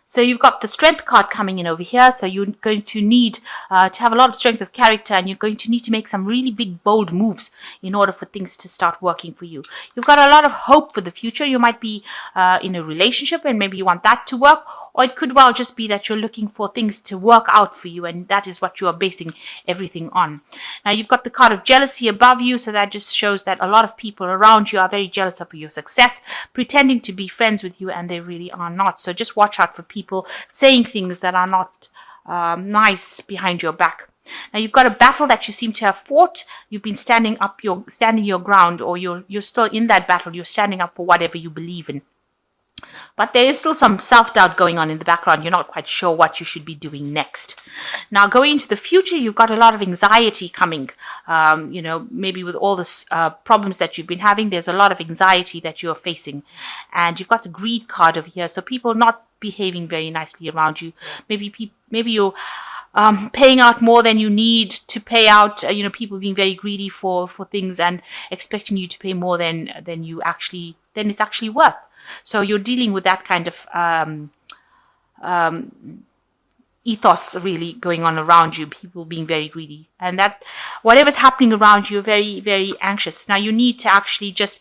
So you've got the strength card coming in over here. So you're going to need to have a lot of strength of character, and you're going to need to make some really big, bold moves in order for things to start working for you. You've got a lot of hope for the future. You might be in a relationship and maybe you want that to work, or it could well just be that you're looking for things to work out for you, and that is what you are basing everything on. Now, you've got the card of jealousy above you, so that just shows that a lot of people around you are very jealous of your success, pretending to be friends with you, and they really are not. So just watch out for people saying things that are not nice behind your back. Now, you've got a battle that you seem to have fought. You've been standing your ground, or you're still in that battle. You're standing up for whatever you believe in. But there is still some self-doubt going on in the background. You're not quite sure what you should be doing next. Now, going into the future, you've got a lot of anxiety coming. Maybe with all the problems that you've been having, there's a lot of anxiety that you're facing. And you've got the greed card over here. So people not behaving very nicely around you. Maybe you're paying out more than you need to pay out. People being very greedy for things and expecting you to pay more than it's actually worth. So you're dealing with that kind of ethos really going on around you, people being very greedy. And that whatever's happening around you, you're very, very anxious. Now you need to actually just,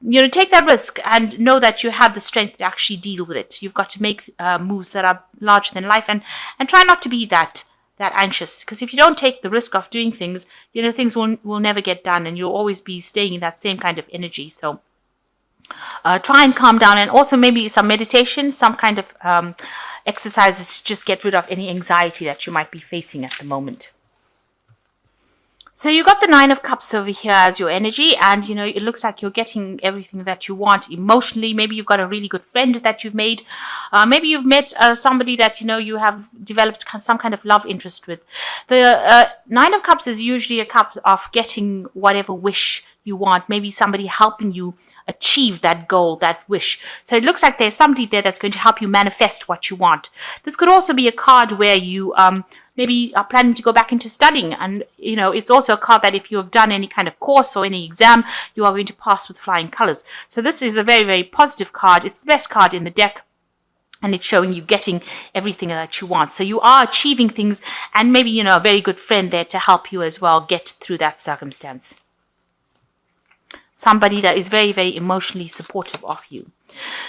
take that risk and know that you have the strength to actually deal with it. You've got to make moves that are larger than life, and try not to be that anxious. Because if you don't take the risk of doing things, things will never get done, and you'll always be staying in that same kind of energy. So try and calm down, and also maybe some meditation, some kind of exercises, just get rid of any anxiety that you might be facing at the moment. So you got the Nine of Cups over here as your energy, and it looks like you're getting everything that you want emotionally. Maybe you've got a really good friend that you've made. Maybe you've met somebody that you have developed some kind of love interest with. The Nine of Cups is usually a cup of getting whatever wish you want. Maybe somebody helping you achieve that goal, that wish. So it looks like there's somebody there that's going to help you manifest what you want. This could also be a card where you maybe are planning to go back into studying, and it's also a card that if you have done any kind of course or any exam, you are going to pass with flying colors. So this is a very, very positive card. It's the best card in the deck, and it's showing you getting everything that you want. So you are achieving things, and maybe a very good friend there to help you as well get through that circumstance. Somebody that is very, very emotionally supportive of you.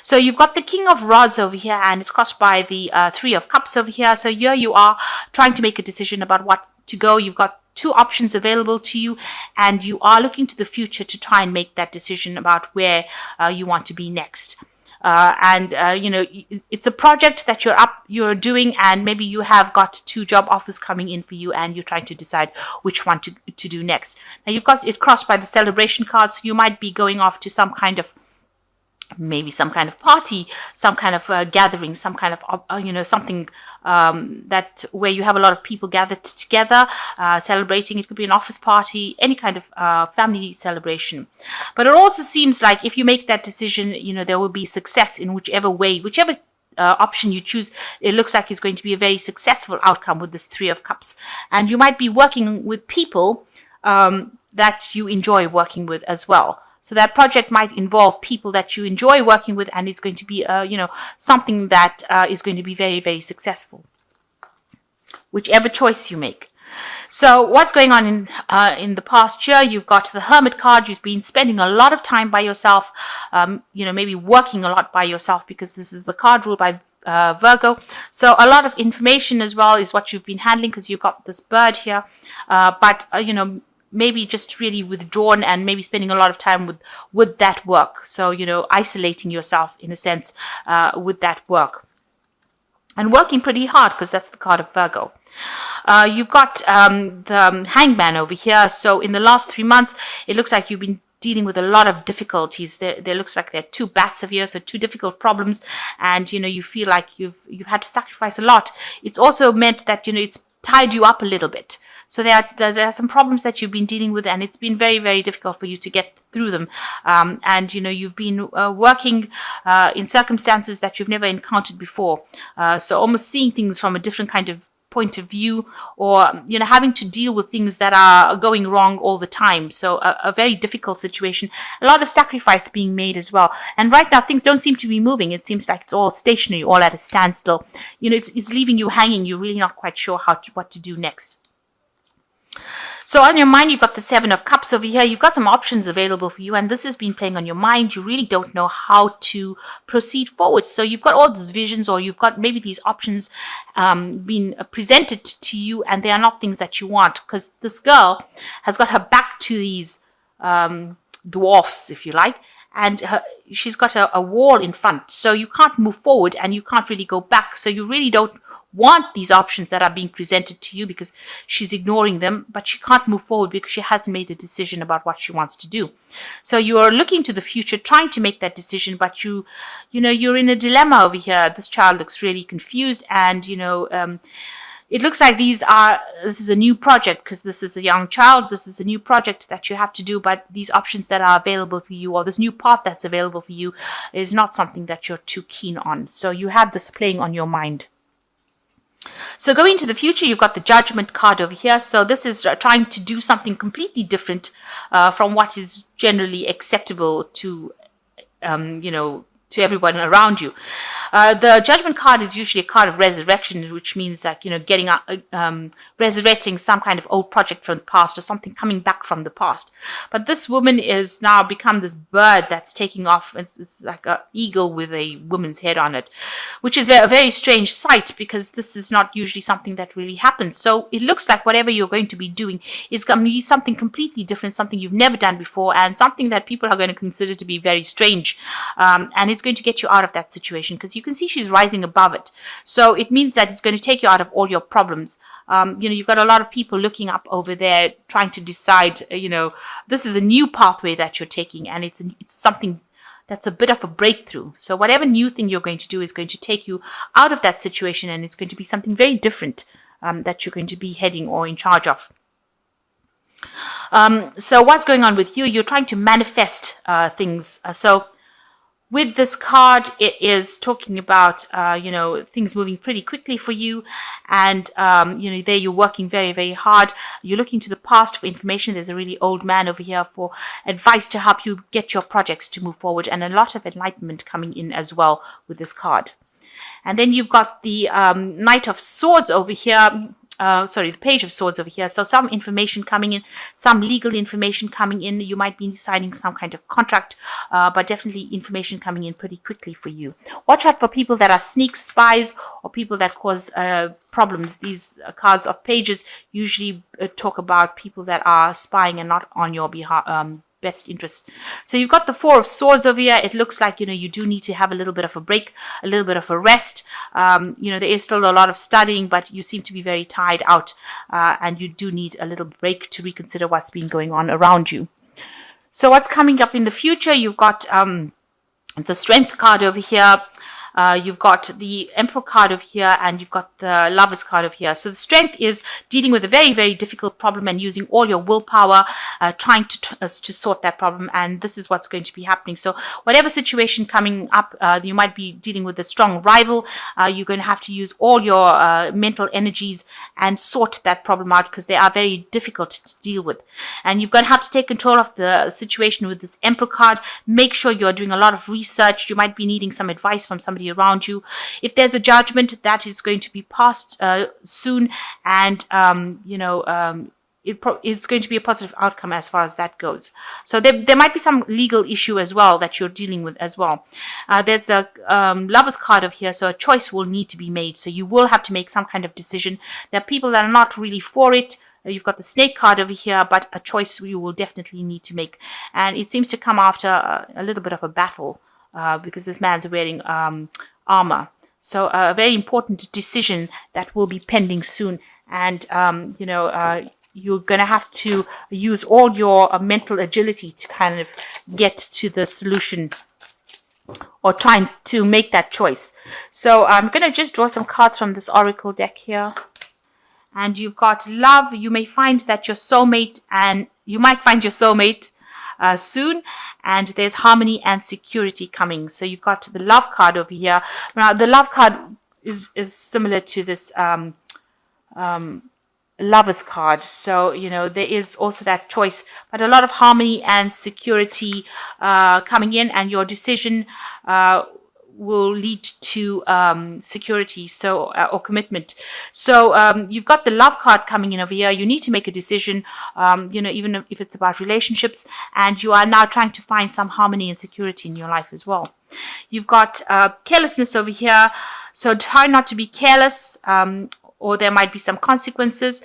So you've got the King of Rods over here, and it's crossed by the Three of Cups over here. So here you are trying to make a decision about what to go. You've got two options available to you, and you are looking to the future to try and make that decision about where you want to be next. It's a project that you're doing, and maybe you have got two job offers coming in for you, and you're trying to decide which one to do next. Now you've got it crossed by the celebration card, so you might be going off to some kind of party, some kind of gathering, some kind of something that where you have a lot of people gathered together celebrating. It could be an office party, any kind of family celebration. But it also seems like if you make that decision, there will be success in whichever option you choose. It looks like it's going to be a very successful outcome with this Three of Cups, and you might be working with people that you enjoy working with as well. So that project might involve people that you enjoy working with, and it's going to be, something that is going to be very, very successful, whichever choice you make. So what's going on in the past year? You've got the Hermit card. You've been spending a lot of time by yourself, maybe working a lot by yourself, because this is the card ruled by Virgo. So a lot of information as well is what you've been handling, because you've got this bird here, maybe just really withdrawn and maybe spending a lot of time with that work. So, isolating yourself in a sense with that work. And working pretty hard, because that's the card of Virgo. You've got the Hangman over here. So in the last 3 months, it looks like you've been dealing with a lot of difficulties. There looks like there are two bats over here, so two difficult problems. And, you feel like you've had to sacrifice a lot. It's also meant that, it's tied you up a little bit. So there are some problems that you've been dealing with, and it's been very, very difficult for you to get through them. And you've been working in circumstances that you've never encountered before. So almost seeing things from a different kind of point of view, or having to deal with things that are going wrong all the time. So a very difficult situation, a lot of sacrifice being made as well. And right now things don't seem to be moving. It seems like it's all stationary, all at a standstill. It's leaving you hanging. You're really not quite sure what to do next. So on your mind, you've got the Seven of Cups over here. You've got some options available for you, and this has been playing on your mind. You really don't know how to proceed forward. So you've got all these visions, or you've got maybe these options being presented to you, and they are not things that you want, because this girl has got her back to these dwarfs, if you like, and she's got a wall in front. So you can't move forward, and you can't really go back. So you really don't want these options that are being presented to you, because she's ignoring them, but she can't move forward because she hasn't made a decision about what she wants to do. So you are looking to the future, trying to make that decision, but you're in a dilemma over here. This child looks really confused, and it looks like this is a new project, because this is a young child. This is a new project that you have to do, but these options that are available for you, or this new path that's available for you, is not something that you're too keen on. So you have this playing on your mind. So going to the future, you've got the Judgment card over here. So this is trying to do something completely different from what is generally acceptable to, to everyone around you. The Judgment card is usually a card of resurrection, which means that, getting resurrecting some kind of old project from the past, or something coming back from the past. But this woman is now become this bird that's taking off. It's like an eagle with a woman's head on it, which is a very strange sight, because this is not usually something that really happens. So it looks like whatever you're going to be doing is going to be something completely different, something you've never done before, and something that people are going to consider to be very strange. And it's going to get you out of that situation, because you can see she's rising above it. So it means that it's going to take you out of all your problems. You've got a lot of people looking up over there, trying to decide, this is a new pathway that you're taking, and it's something that's a bit of a breakthrough. So whatever new thing you're going to do is going to take you out of that situation, and it's going to be something very different that you're going to be heading or in charge of. So what's going on with you? You're trying to manifest things. So with this card, it is talking about, things moving pretty quickly for you. And, there you're working very, very hard. You're looking to the past for information. There's a really old man over here for advice to help you get your projects to move forward. And a lot of enlightenment coming in as well with this card. And then you've got the Knight of Swords over here. The Page of Swords over here. So some information coming in, some legal information coming in. You might be signing some kind of contract, but definitely information coming in pretty quickly for you. Watch out for people that are sneak spies, or people that cause problems. These cards of pages usually talk about people that are spying and not on your behalf. Best interest. So you've got the Four of Swords over here. It looks like, you do need to have a little bit of a break, a little bit of a rest. There is still a lot of studying, but you seem to be very tired out, and you do need a little break to reconsider what's been going on around you. So what's coming up in the future? You've got the Strength card over here. You've got the Emperor card over here, and you've got the Lovers card over here. So the Strength is dealing with a very, very difficult problem and using all your willpower, trying to sort that problem. And this is what's going to be happening. So whatever situation coming up, you might be dealing with a strong rival. You're going to have to use all your mental energies and sort that problem out, because they are very difficult to deal with. And you're going to have to take control of the situation with this Emperor card. Make sure you're doing a lot of research. You might be needing some advice from somebody around you. If there's a judgment, that is going to be passed soon, and it's going to be a positive outcome as far as that goes. So there might be some legal issue as well that you're dealing with as well. There's the Lovers card over here, so a choice will need to be made. So you will have to make some kind of decision. There are people that are not really for it. You've got the Snake card over here, but a choice you will definitely need to make. And it seems to come after a little bit of a battle, because this man's wearing armor. So a very important decision that will be pending soon. And, you're going to have to use all your mental agility to kind of get to the solution, or trying to make that choice. So I'm going to just draw some cards from this Oracle deck here. And you've got love. You may find that your soulmate, and you might find your soulmate soon, and there's harmony and security coming. So you've got the Love card over here. Now the Love card is similar to this Lover's card. So, there is also that choice, but a lot of harmony and security coming in, and your decision will lead to security, or commitment. So you've got the love card coming in over here. You need to make a decision, even if it's about relationships, and you are now trying to find some harmony and security in your life as well. You've got carelessness over here. So try not to be careless, or there might be some consequences.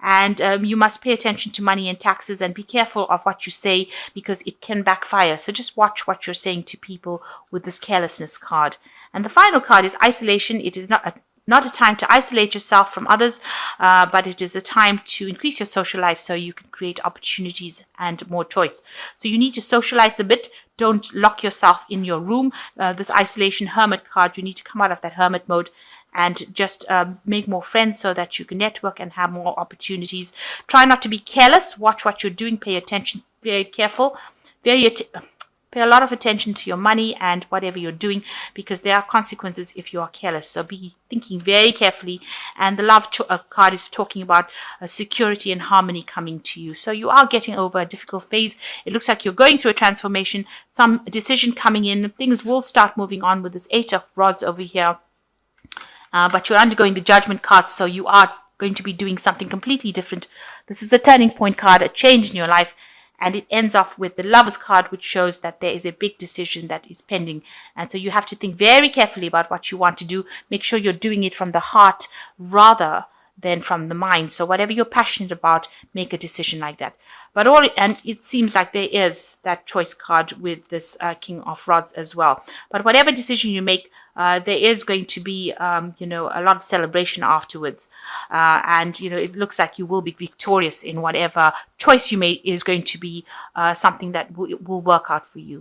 And you must pay attention to money and taxes, and be careful of what you say, because it can backfire. So just watch what you're saying to people with this carelessness card. And the final card is isolation. It is not a time to isolate yourself from others, but it is a time to increase your social life so you can create opportunities and more choice. So you need to socialize a bit. Don't lock yourself in your room. This isolation hermit card, you need to come out of that hermit mode and just make more friends so that you can network and have more opportunities. Try not to be careless. Watch what you're doing. Pay attention. Very careful. Pay a lot of attention to your money and whatever you're doing, because there are consequences if you are careless. So be thinking very carefully. And the love card is talking about security and harmony coming to you. So you are getting over a difficult phase. It looks like you're going through a transformation, some decision coming in. Things will start moving on with this 8 of Rods over here. But you're undergoing the judgment card, so you are going to be doing something completely different. This is a turning point card, a change in your life. And it ends off with the Lover's card, which shows that there is a big decision that is pending. And so you have to think very carefully about what you want to do. Make sure you're doing it from the heart rather than from the mind. So whatever you're passionate about, make a decision like that. And it seems like there is that choice card with this King of Rods as well. But whatever decision you make, there is going to be, a lot of celebration afterwards. And it looks like you will be victorious in whatever choice you make is going to be something that will work out for you.